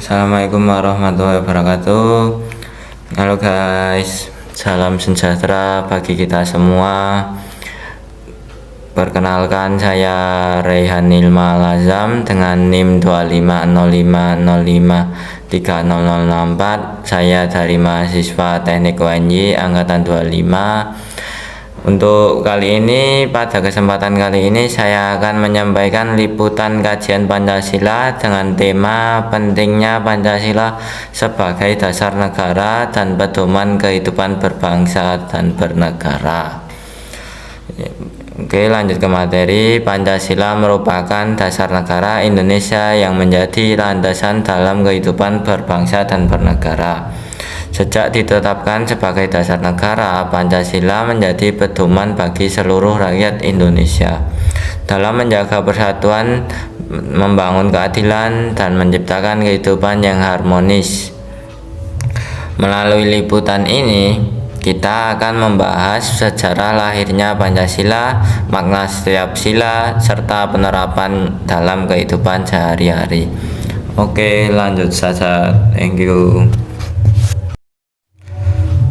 Assalamualaikum warahmatullahi wabarakatuh. Halo guys, salam sejahtera bagi kita semua. Perkenalkan, saya Raihan Ilma Lazam dengan NIM 2505053064. Saya dari mahasiswa Teknik UNY angkatan 25. Untuk kali ini, pada kesempatan kali ini saya akan menyampaikan liputan kajian Pancasila dengan tema pentingnya Pancasila sebagai dasar negara dan pedoman kehidupan berbangsa dan bernegara. Oke, lanjut ke materi. Pancasila merupakan dasar negara Indonesia yang menjadi landasan dalam kehidupan berbangsa dan bernegara. Sejak ditetapkan sebagai dasar negara, Pancasila menjadi pedoman bagi seluruh rakyat Indonesia dalam menjaga persatuan, membangun keadilan, dan menciptakan kehidupan yang harmonis. Melalui liputan ini, kita akan membahas sejarah lahirnya Pancasila, makna setiap sila, serta penerapan dalam kehidupan sehari-hari. Oke, lanjut saja. Thank you.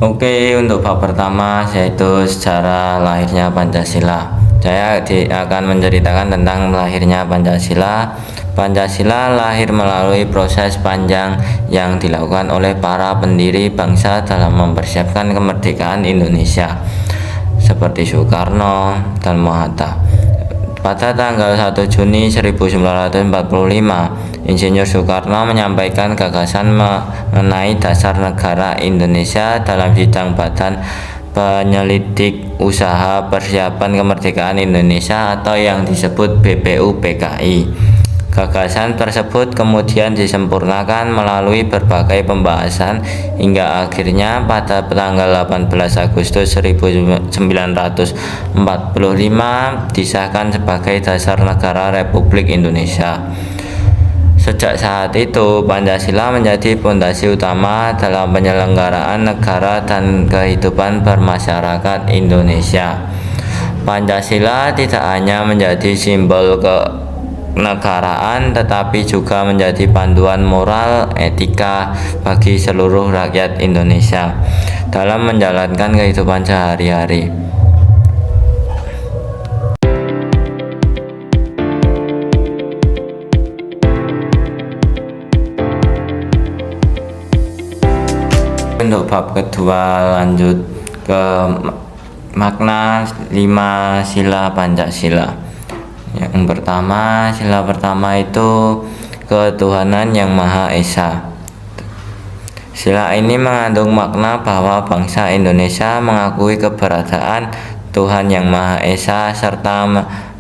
Oke, untuk bab pertama yaitu sejarah lahirnya Pancasila. Saya akan menceritakan tentang lahirnya Pancasila. Pancasila lahir melalui proses panjang yang dilakukan oleh para pendiri bangsa dalam mempersiapkan kemerdekaan Indonesia, seperti Soekarno dan Muhammad. Pada tanggal 1 Juni 1945, Insinyur Soekarno menyampaikan gagasan mengenai dasar negara Indonesia dalam sidang Badan Penyelidik Usaha Persiapan Kemerdekaan Indonesia atau yang disebut BPUPKI. Gagasan tersebut kemudian disempurnakan melalui berbagai pembahasan hingga akhirnya pada tanggal 18 Agustus 1945 disahkan sebagai dasar negara Republik Indonesia. Sejak saat itu, Pancasila menjadi fondasi utama dalam penyelenggaraan negara dan kehidupan bermasyarakat Indonesia. Pancasila tidak hanya menjadi simbol kenegaraan, tetapi juga menjadi panduan moral etika bagi seluruh rakyat Indonesia dalam menjalankan kehidupan sehari-hari. Untuk bab kedua, lanjut ke makna 5 sila Pancasila. Yang pertama, sila pertama itu ketuhanan yang Maha Esa. Sila ini mengandung makna bahwa bangsa Indonesia mengakui keberadaan Tuhan yang Maha Esa serta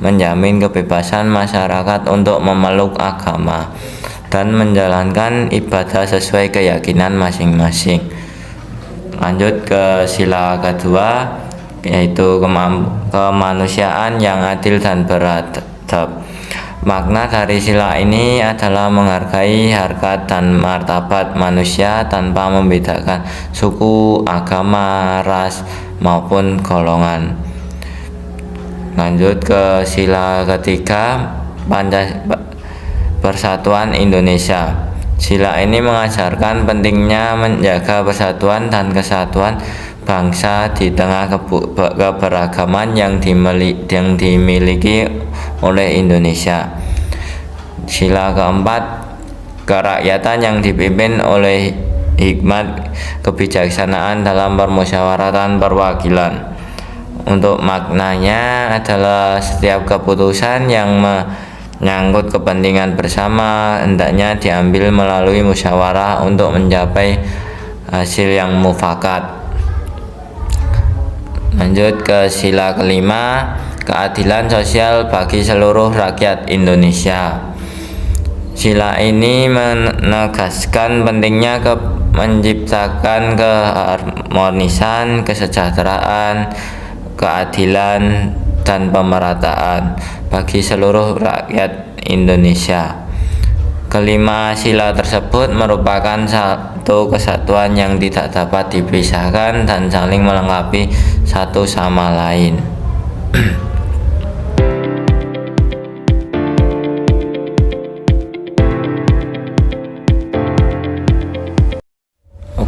menjamin kebebasan masyarakat untuk memeluk agama dan menjalankan ibadah sesuai keyakinan masing-masing. Lanjut ke sila kedua, yaitu kemanusiaan yang adil dan beradab. Makna dari sila ini adalah menghargai harkat dan martabat manusia tanpa membedakan suku, agama, ras, maupun golongan. Lanjut ke sila ketiga, Persatuan Indonesia. Sila ini mengajarkan pentingnya menjaga persatuan dan kesatuan bangsa di tengah keberagaman yang dimiliki oleh Indonesia. Sila keempat, kerakyatan yang dipimpin oleh hikmat kebijaksanaan dalam permusyawaratan perwakilan. Untuk maknanya adalah setiap keputusan yang menyangkut kepentingan bersama hendaknya diambil melalui musyawarah untuk mencapai hasil yang mufakat. Lanjut ke sila kelima, keadilan sosial bagi seluruh rakyat Indonesia. Sila ini menegaskan pentingnya menciptakan keharmonisan, kesejahteraan, keadilan, dan pemerataan bagi seluruh rakyat Indonesia. Kelima sila tersebut merupakan satu kesatuan yang tidak dapat dipisahkan dan saling melengkapi satu sama lain.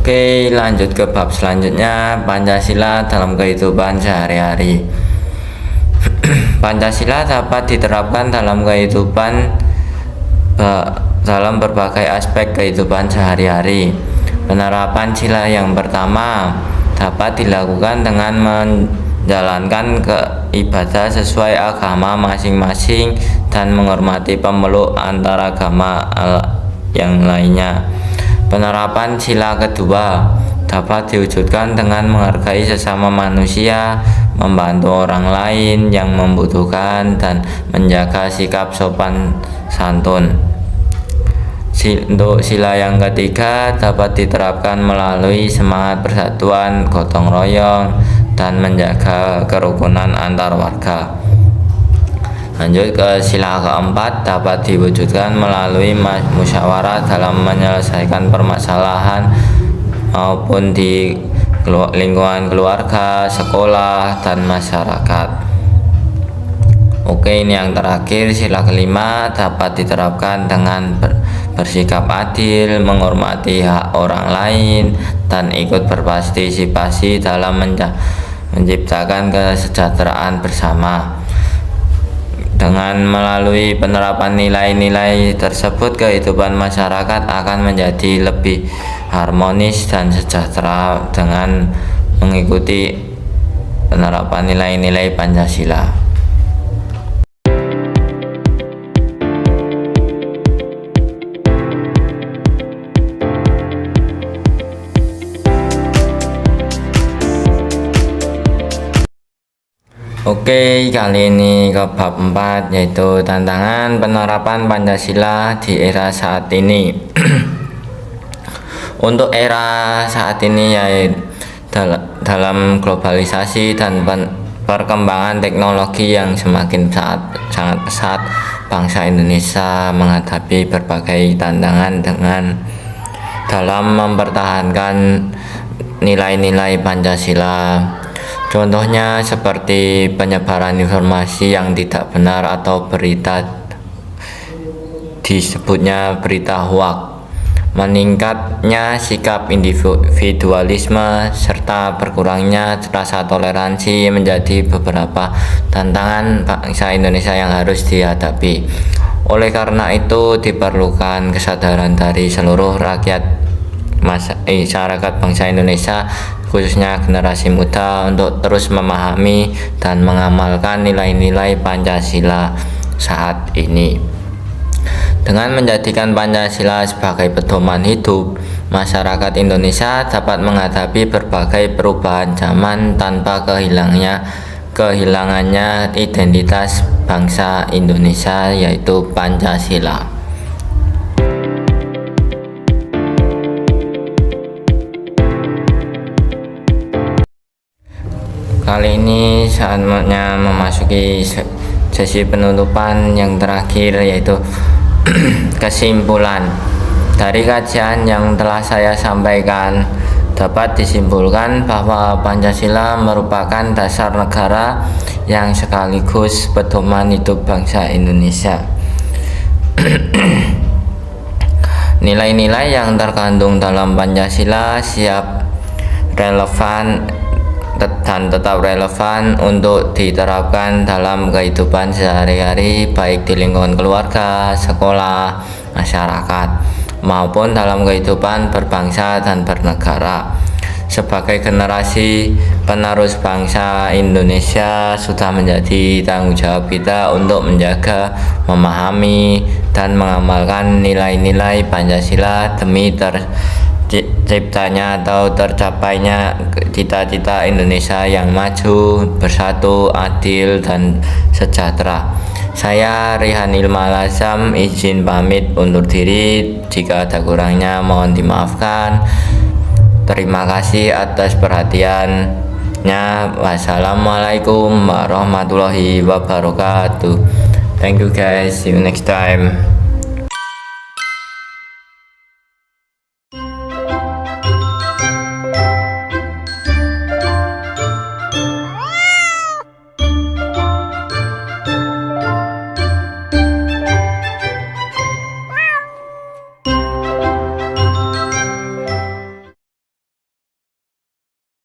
Oke, lanjut ke bab selanjutnya, Pancasila dalam kehidupan sehari-hari. Pancasila dapat diterapkan dalam kehidupan dalam berbagai aspek kehidupan sehari-hari. Penerapan sila yang pertama dapat dilakukan dengan menjalankan ibadah sesuai agama masing-masing dan menghormati pemeluk antaragama yang lainnya. Penerapan sila kedua dapat diwujudkan dengan menghargai sesama manusia, membantu orang lain yang membutuhkan, dan menjaga sikap sopan santun. Untuk sila yang ketiga dapat diterapkan melalui semangat persatuan, gotong royong, dan menjaga kerukunan antar warga. Lanjut ke sila keempat dapat diwujudkan melalui musyawarah dalam menyelesaikan permasalahan maupun di lingkungan keluarga, sekolah, dan masyarakat. Oke, ini yang terakhir, sila kelima dapat diterapkan dengan bersikap adil, menghormati hak orang lain, dan ikut berpartisipasi dalam menciptakan kesejahteraan bersama. Dengan melalui penerapan nilai-nilai tersebut, kehidupan masyarakat akan menjadi lebih harmonis dan sejahtera dengan mengikuti penerapan nilai-nilai Pancasila. Oke, kali ini ke bab 4, yaitu tantangan penerapan Pancasila di era saat ini. Untuk era saat ini, yaitu dalam globalisasi dan perkembangan teknologi yang semakin sangat pesat, bangsa Indonesia menghadapi berbagai tantangan dalam mempertahankan nilai-nilai Pancasila. Contohnya seperti penyebaran informasi yang tidak benar atau disebutnya berita hoak, meningkatnya sikap individualisme, serta berkurangnya rasa toleransi menjadi beberapa tantangan bangsa Indonesia yang harus dihadapi. Oleh karena itu, diperlukan kesadaran dari seluruh masyarakat bangsa Indonesia, khususnya generasi muda, untuk terus memahami dan mengamalkan nilai-nilai Pancasila saat ini. Dengan menjadikan Pancasila sebagai pedoman hidup, masyarakat Indonesia dapat menghadapi berbagai perubahan zaman tanpa kehilangannya identitas bangsa Indonesia, yaitu Pancasila. Kali ini saatnya memasuki sesi penutupan yang terakhir, yaitu kesimpulan. Dari kajian yang telah saya sampaikan, dapat disimpulkan bahwa Pancasila merupakan dasar negara yang sekaligus pedoman hidup bangsa Indonesia. Nilai-nilai yang terkandung dalam Pancasila tetap relevan untuk diterapkan dalam kehidupan sehari-hari, baik di lingkungan keluarga, sekolah, masyarakat, maupun dalam kehidupan berbangsa dan bernegara. Sebagai generasi penerus bangsa Indonesia, sudah menjadi tanggung jawab kita untuk menjaga, memahami, dan mengamalkan nilai-nilai Pancasila demi terciptanya atau tercapainya cita-cita Indonesia yang maju, bersatu, adil, dan sejahtera. Saya Rihan Ilma Lazam izin pamit undur diri. Jika ada kurangnya mohon dimaafkan. Terima kasih atas perhatiannya. Wassalamualaikum warahmatullahi wabarakatuh. Thank you guys. See you next time.